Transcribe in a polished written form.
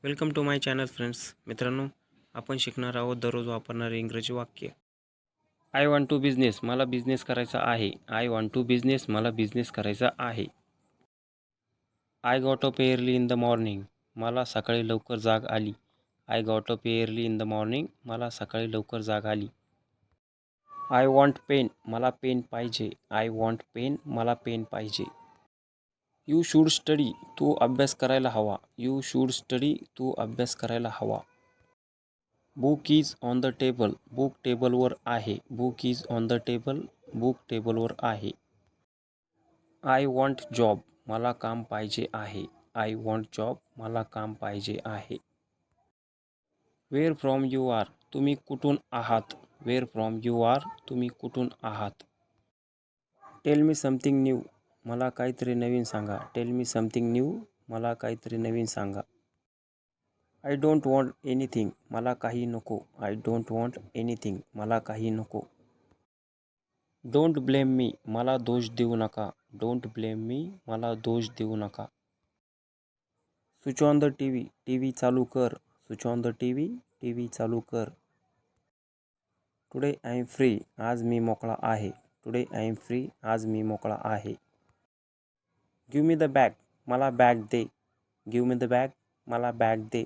Welcome to my channel friends. मित्रांनो, आपण शिकणार आहोत दररोज वापरणारे इंग्रजी वाक्य. आय वॉन्ट टू बिझनेस, मला बिझनेस करायचा आहे. आय वॉन्ट टू बिझनेस, मला बिझनेस करायचा आहे. I got up early in the morning, मला सकाळी लवकर जाग आली. I got up early in the morning, मला सकाळी लवकर जाग आली. आय वॉन्ट पेन, मला पेन पाहिजे. आय वॉन्ट पेन, मला पेन पाहिजे. यू शूड स्टडी, तू अभ्यास करायला हवा. यू शूड स्टडी, तू अभ्यास करायला हवा. Book is on the table, book टेबलवर आहे. Book is on the table, book टेबलवर आहे. आय वॉन्ट जॉब, मला काम पाहिजे आहे. आय वॉन्ट जॉब, मला काम पाहिजे आहे. वेअर फ्रॉम यू आर, तुम्ही कुठून आहात. वेअर फ्रॉम यू आर, तुम्ही कुठून आहात. टेल मी समथिंग न्यू, मला काहीतरी नवीन सांगा. टेल मी समथिंग न्यू, मला काहीतरी नवीन सांगा. आय डोंट वॉन्ट एनिथिंग, मला काही नको. आय डोंट वॉन्ट एनिथिंग, मला काही नको. डोंट ब्लेम मी, मला दोष देऊ नका. डोंट ब्लेम मी, मला दोष देऊ नका. Switch on the TV, TV चालू कर. Switch on the TV, TV चालू कर. टुडे आय एम फ्री, आज मी मोकळा आहे. टुडे आय एम फ्री, आज मी मोकळा आहे. गिव्ह मी द बॅग, मला bag they. Give me the bag, मला बॅग दे.